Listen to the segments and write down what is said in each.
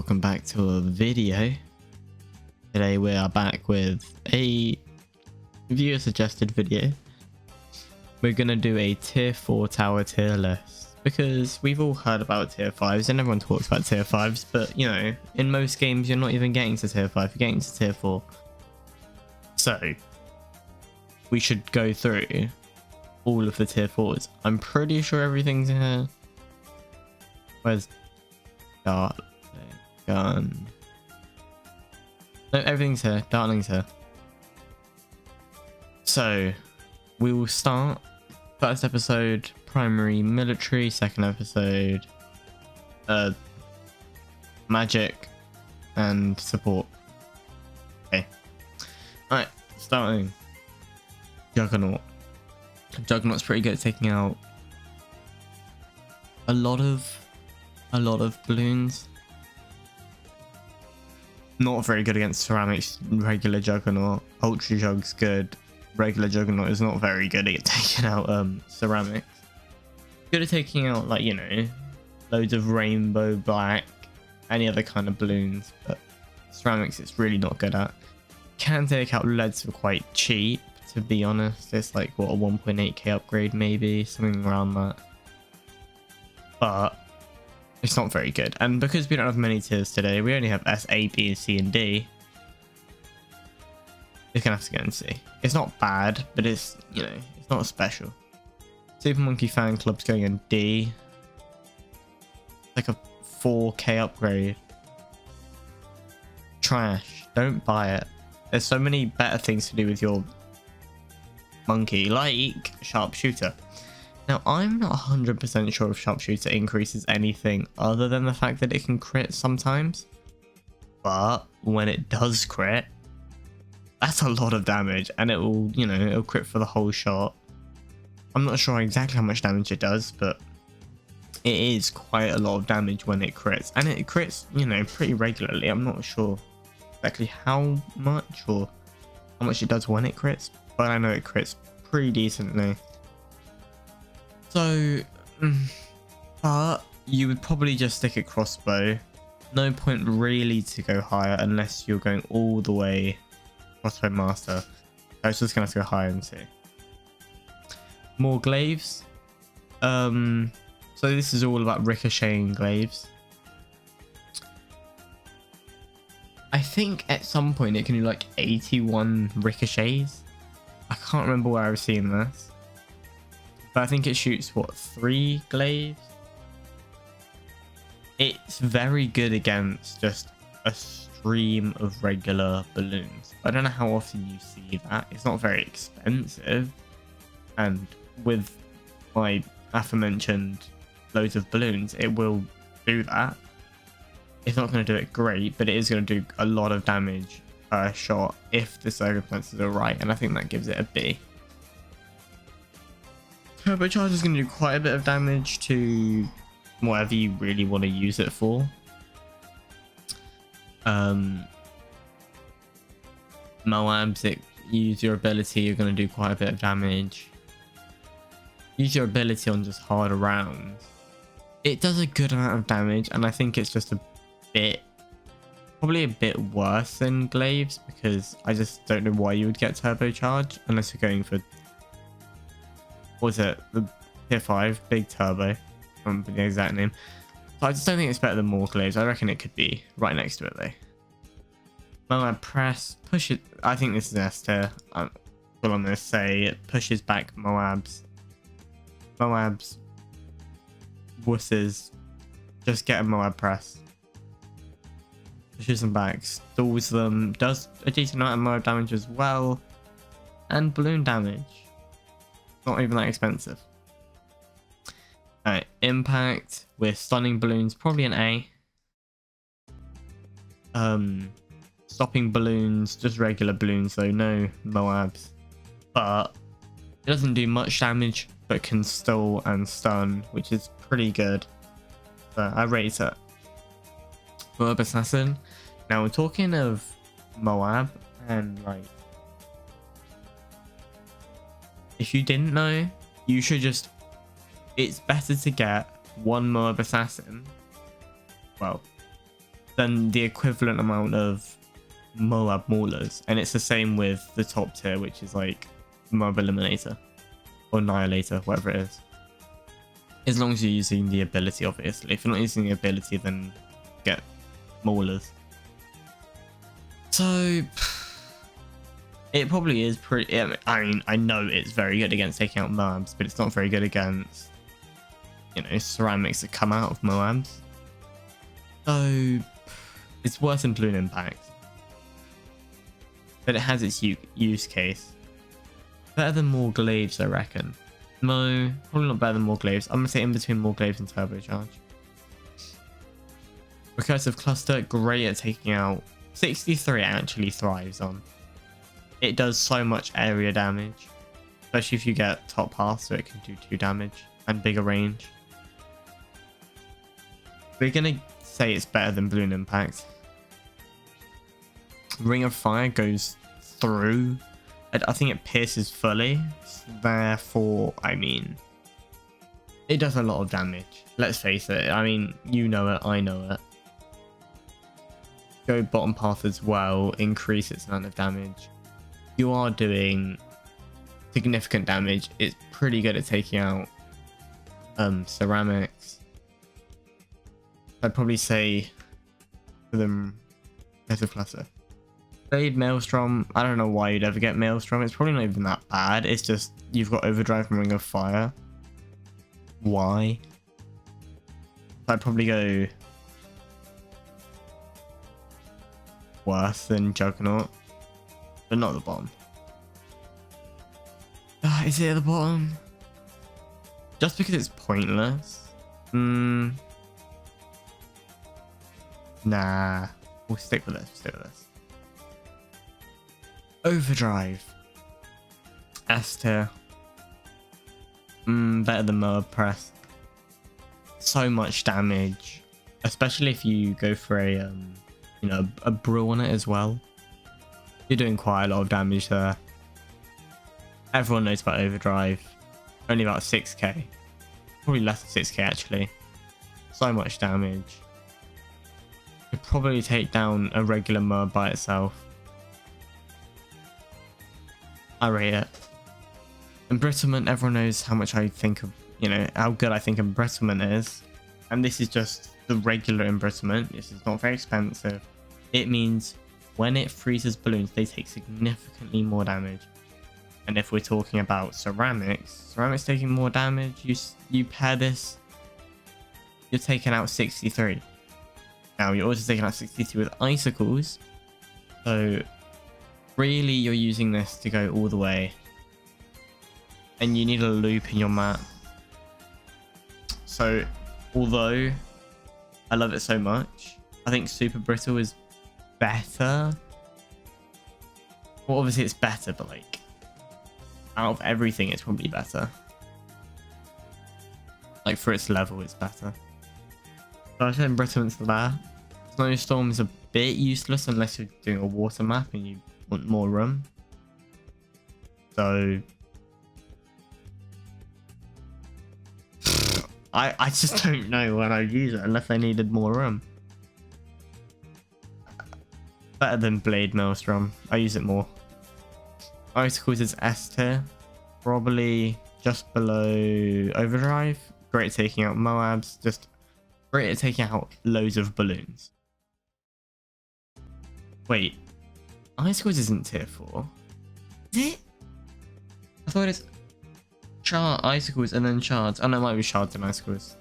welcome back to a video. Today we are back with a viewer suggested video. We're gonna do a tier 4 tower tier list because we've all heard about tier 5s and everyone talks about tier 5s, but you know, in most games you're not even getting to tier 5, you're getting to tier 4. So we should go through all of the tier 4s. I'm pretty sure everything's in here. Where's Dart gun? No, everything's here. Darling's here. So we will start. First episode, primary military. Second episode, magic and support. Okay. Alright, starting. Juggernaut. Juggernaut's pretty good at taking out a lot of balloons. Not very good against ceramics. Regular Juggernaut. Ultra Jug's good. Regular Juggernaut is not very good at taking out ceramics. Good at taking out, like, you know, loads of rainbow black, any other kind of balloons, but ceramics it's really not good at. Can take out leads for quite cheap, to be honest. It's like, what, a 1.8k upgrade maybe, something around that. But it's not very good, and because we don't have many tiers today, we only have S, A, B, C, and D. You're gonna have to go and see. It's not bad, but it's, you know, it's not special. Super Monkey Fan Club's going in D. Like a 4k upgrade. Trash. Don't buy it. There's so many better things to do with your monkey, like Sharpshooter. Now, I'm not 100% sure if Sharpshooter increases anything other than the fact that it can crit sometimes. But when it does crit, that's a lot of damage, and it will, you know, it'll crit for the whole shot. I'm not sure exactly how much damage it does, but it is quite a lot of damage when it crits. And it crits, you know, pretty regularly. I'm not sure exactly how much or how much it does when it crits, but I know it crits pretty decently. So, but you would probably just stick a crossbow. No point really to go higher unless you're going all the way crossbow master. I was just gonna have to go higher and see. More glaives. So this is all about ricocheting glaives. I think at some point it can do like 81 ricochets. I can't remember where I was seeing this. But I think it shoots, what, 3 glaives? It's very good against just a stream of regular balloons. I don't know how often you see that. It's not very expensive. And with my aforementioned loads of balloons, it will do that. It's not going to do it great, but it is going to do a lot of damage per shot if the circumstances are right. And I think that gives it a B. Turbocharge is going to do quite a bit of damage to whatever you really want to use it for. Moabs, use your ability, you're going to do quite a bit of damage. Use your ability on just harder rounds. It does a good amount of damage, and I think it's just a bit, probably a bit worse than glaives, because I just don't know why you would get turbocharge unless you're going for, what was it, the tier 5 big turbo. I don't remember the exact name. So I just don't think it's better than more glaives. I reckon it could be right next to it though. Moab press, push it. I think this is Esther. What I'm gonna say, it pushes back Moabs. Moabs wusses. Just get a Moab press. Pushes them back, stalls them, does a decent amount of Moab damage as well, and balloon damage. Not even that expensive. Alright, impact with stunning balloons, probably an A. Stopping balloons, just regular balloons though, no Moabs. But it doesn't do much damage, but can stall and stun, which is pretty good. So I rate it. Moab Assassin. Now we're talking of Moab, and like, if you didn't know, you should just, it's better to get one Moab Assassin. Well, then the equivalent amount of Moab Maulers. And it's the same with the top tier, which is like Moab Eliminator or Annihilator, whatever it is. As long as you're using the ability, obviously. If you're not using the ability, then get Maulers. So it probably is pretty. I mean, I know it's very good against taking out Moabs, but it's not very good against, you know, ceramics that come out of Moabs. So it's worse than Balloon Impact, but it has its use case. Better than more glaives, I reckon. No, probably not better than more glaives. I'm gonna say in between more glaives and turbocharge. Recursive cluster, great at taking out. 63 actually thrives on. It does so much area damage, especially if you get top path, so it can do 2 damage and bigger range. We're gonna say it's better than Balloon Impact. Ring of Fire goes through. I think it pierces fully, therefore, I mean, it does a lot of damage. Let's face it. I mean, you know it, I know it. Go bottom path as well, increase its amount of damage. You are doing significant damage. It's pretty good at taking out ceramics. I'd probably say for them better cluster. Blade Maelstrom, I don't know why you'd ever get Maelstrom. It's probably not even that bad. It's just you've got Overdrive and Ring of Fire. Why? I'd probably go worse than Juggernaut, but not at the bottom. Is it at the bottom? Just because it's pointless? Nah, we'll stick with this. Overdrive. Esther. Better than Moab Press. So much damage, especially if you go for a you know, a brew on it as well. You're doing quite a lot of damage there. Everyone knows about Overdrive. Only about 6k. Probably less than 6k actually. So much damage. Could probably take down a regular Moab by itself. I rate it. Embrittlement, everyone knows how much I think of, you know, how good I think embrittlement is. And this is just the regular embrittlement. This is not very expensive. It means when it freezes balloons, they take significantly more damage. And if we're talking about ceramics taking more damage, you pair this, you're taking out 63. Now you're also taking out 63 with icicles. So really you're using this to go all the way. And you need a loop in your map. So although I love it so much, I think Super Brittle is better. Well, obviously it's better, but like out of everything it's probably better. Like for its level it's better. So I said embrittlement's there. Snowstorm is a bit useless unless you're doing a water map and you want more room. So I just don't know when I'd use it unless I needed more room. Better than Blade Maelstrom. I use it more. Icicles is S tier. Probably just below Overdrive. Great at taking out Moabs. Just great at taking out loads of balloons. Wait. Icicles isn't tier 4. Is it? I thought it's Icicles and then shards. Oh no, it might be shards and icicles.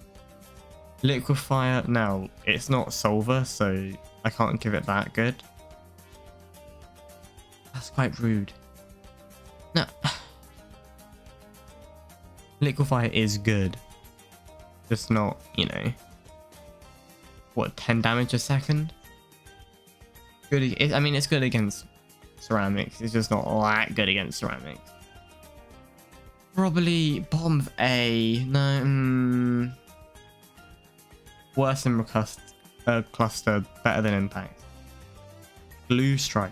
Liquifier. Now, it's not Solver, so I can't give it that good. That's quite rude. No. Liquifier is good. Just not, you know, what, 10 damage a second? Good. I mean, it's good against ceramics. It's just not that good against ceramics. Probably bottom of A. No. Worse than cluster. Better than impact. Glue strike.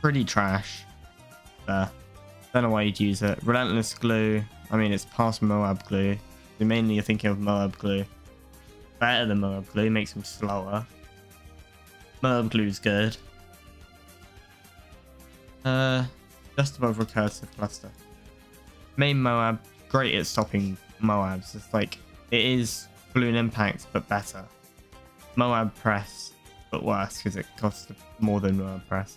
Pretty trash. Don't know why you'd use it. Relentless Glue. I mean, it's past Moab Glue. So mainly you're thinking of Moab Glue. Better than Moab Glue, makes them slower. Moab Glue's good. Just above Recursive Cluster. Main Moab, great at stopping Moabs. It's like, it is Balloon Impact, but better. Moab Press, but worse, because it costs more than Moab Press.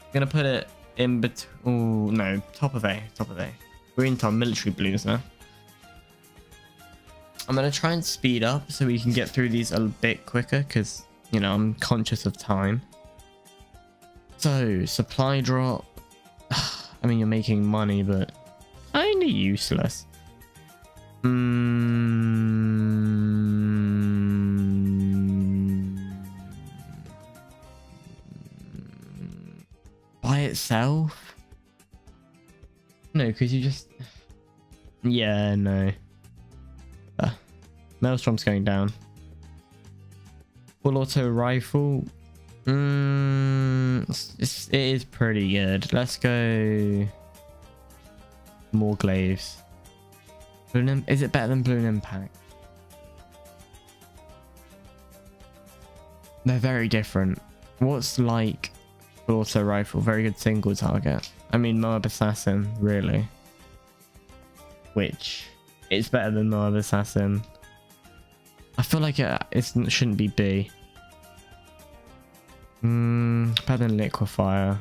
I'm gonna put it in between. Oh no, top of A. Green top, military blues now. I'm gonna try and speed up so we can get through these a bit quicker, because you know I'm conscious of time. So supply drop. I mean, you're making money, but kinda useless. By itself? No, because you just... Yeah, no. Maelstrom's going down. Full auto rifle. It is pretty good. Let's go... More glaives. Is it better than Balloon Impact? They're very different. What's like... Auto rifle, very good single target. I mean, Moab Assassin, really. Which it's better than Moab Assassin. I feel like it shouldn't be B. Better than Liquifier.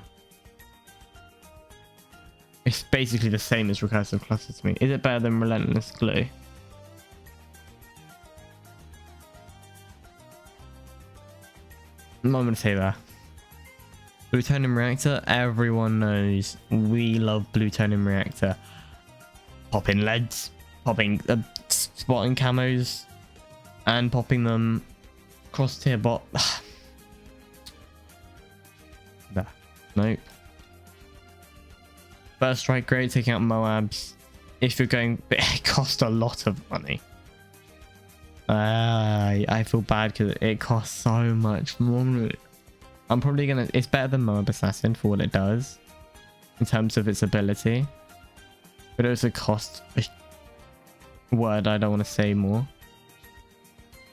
It's basically the same as Recursive Cluster to me. Is it better than Relentless Glue? I'm gonna say that. Plutonium Reactor, everyone knows we love Plutonium Reactor. Popping leads, popping spotting camos, and popping them cross tier bot. Nope. First strike, great, taking out Moabs. If you're going, it costs a lot of money. I feel bad because it costs so much more. I'm probably gonna... It's better than Moab Assassin for what it does in terms of its ability, but it also costs a word I don't want to say more.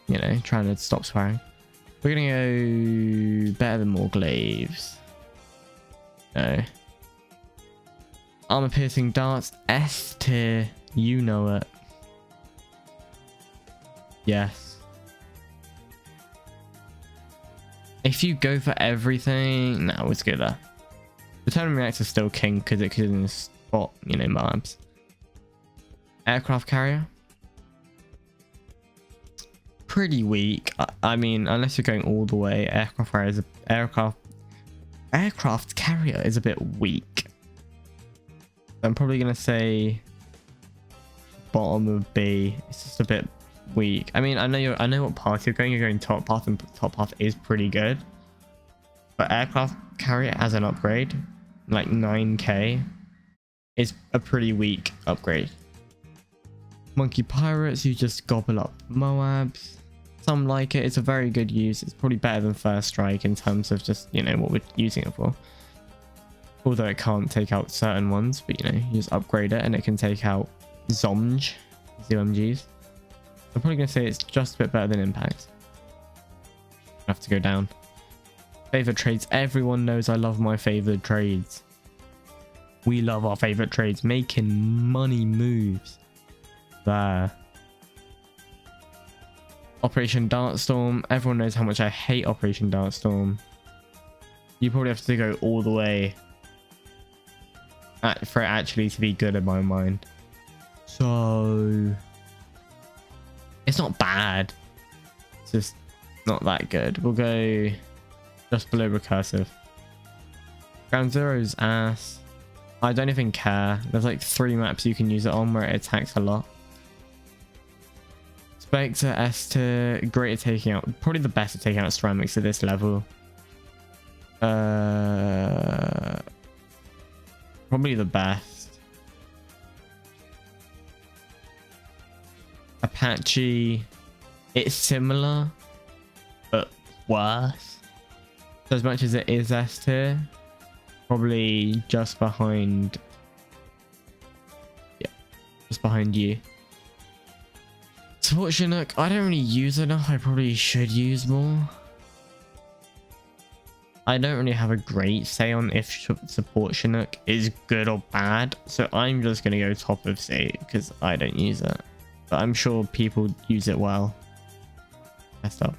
You know, trying to stop swearing. We're gonna go better than more glaives. No. Armor piercing darts, S tier. You know it. Yes. If you go for everything, no, let's go there. The Plutonium Reactor's still king because it can spot, you know, Moabs. Aircraft carrier. Pretty weak. I mean, unless you're going all the way, aircraft carrier is a bit weak. I'm probably gonna say bottom of B. It's just a bit weak. I mean, I know what path you're going. You're going top path, and top path is pretty good. But aircraft carrier as an upgrade, like 9k, is a pretty weak upgrade. Monkey pirates, you just gobble up Moabs. Some like it. It's a very good use. It's probably better than first strike in terms of just, you know, what we're using it for. Although it can't take out certain ones, but you know, you just upgrade it and it can take out ZOMGs. I'm probably going to say it's just a bit better than Impact. I have to go down. Favorite trades. Everyone knows I love my favorite trades. We love our favorite trades. Making money moves. There. Operation Dartstorm. Everyone knows how much I hate Operation Dartstorm. You probably have to go all the way for it actually to be good in my mind. So... it's not bad. It's just not that good. We'll go just below recursive. Ground Zero's ass. I don't even care. There's like 3 maps you can use it on where it attacks a lot. Spectre, Esther, great at taking out. Probably the best at taking out ceramics at this level. Probably the best. Apache, it's similar, but worse. So as much as it is S tier, probably just behind. Yeah, just behind you. Support Chinook, I don't really use enough. I probably should use more. I don't really have a great say on if support Chinook is good or bad, so I'm just gonna go top of C because I don't use it, but I'm sure people use it well. Messed up.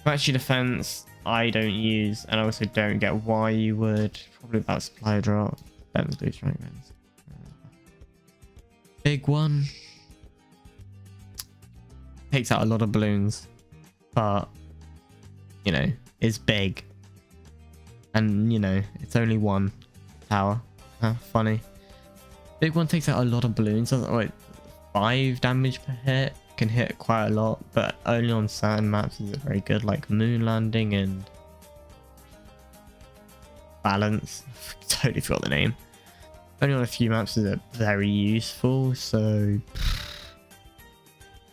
Factory defense, I don't use, and I also don't get why you would. Probably about supply drop. Relentless Glue strike wins. Big one. Takes out a lot of balloons, but you know, it's big. And you know, it's only one tower. Funny. Big one takes out a lot of balloons. Like 5 damage per hit. Can hit quite a lot, but only on certain maps is it very good, like moon landing and balance. Totally forgot the name. Only on a few maps is it very useful. So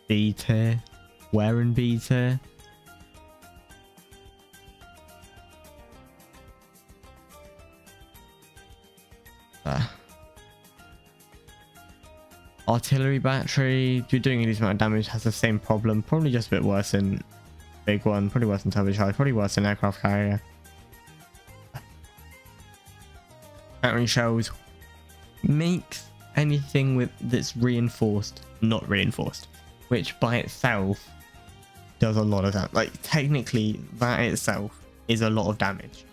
B tier. Where in B tier? Artillery battery, if you're doing a decent amount of damage, has the same problem. Probably just a bit worse than big one. Probably worse than turbocharge. Probably worse than aircraft carrier. Battery shells makes anything with that's reinforced not reinforced, which by itself does a lot of damage. Like technically, that itself is a lot of damage.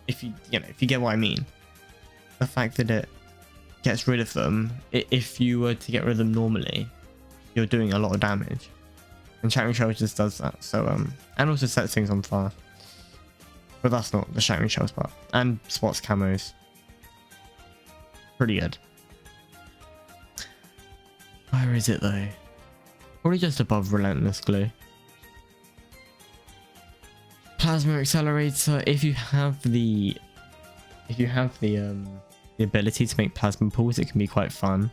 If you get what I mean. The fact that it gets rid of them, if you were to get rid of them normally, you're doing a lot of damage, and shattering shells just does that. So and also sets things on fire, but that's not the shattering shells part. And spots camos, pretty good. Where is it though? Probably just above Relentless Glue. Plasma Accelerator, if you have the ability to make plasma pools, it can be quite fun.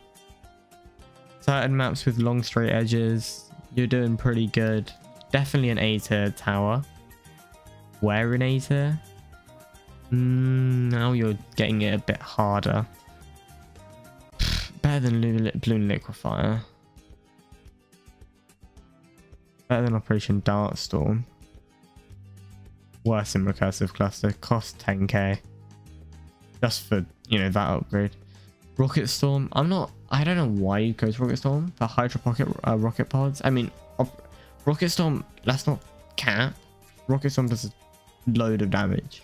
Certain maps with long straight edges, you're doing pretty good. Definitely an A tier tower. Where in A tier? Now you're getting it a bit harder. Better than Balloon Liquifier. Better than Operation Dartstorm. Worse than Recursive Cluster. Cost 10k. Just for, you know, that upgrade. Rocket Storm. I don't know why you go to Rocket Storm. The Hydro rocket pods. I mean, Rocket Storm, let's not cap. Rocket Storm does a load of damage.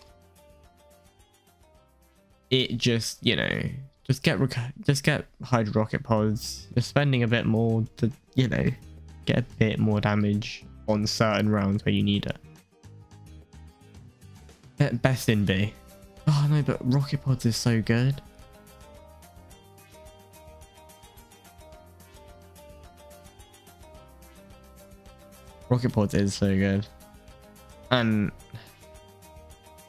It just, you know, just get Hydro rocket pods. You're spending a bit more to, you know, get a bit more damage on certain rounds where you need it. Best in B. Oh no, but rocket pods is so good. Rocket pods is so good. And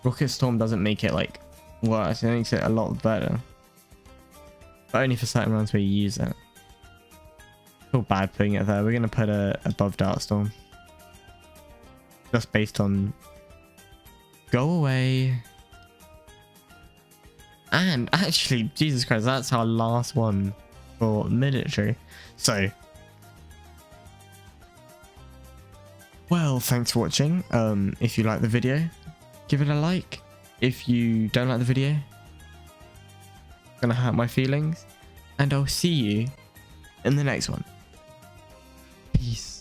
Rocket Storm doesn't make it like worse, it makes it a lot better. But only for certain rounds where you use it. I feel bad putting it there. We're gonna put it above Dartstorm. Just based on go away. And actually, Jesus Christ, that's our last one for military. So, well, thanks for watching. If you like the video, give it a like. If you don't like the video, it's gonna hurt my feelings. And I'll see you in the next one. Peace.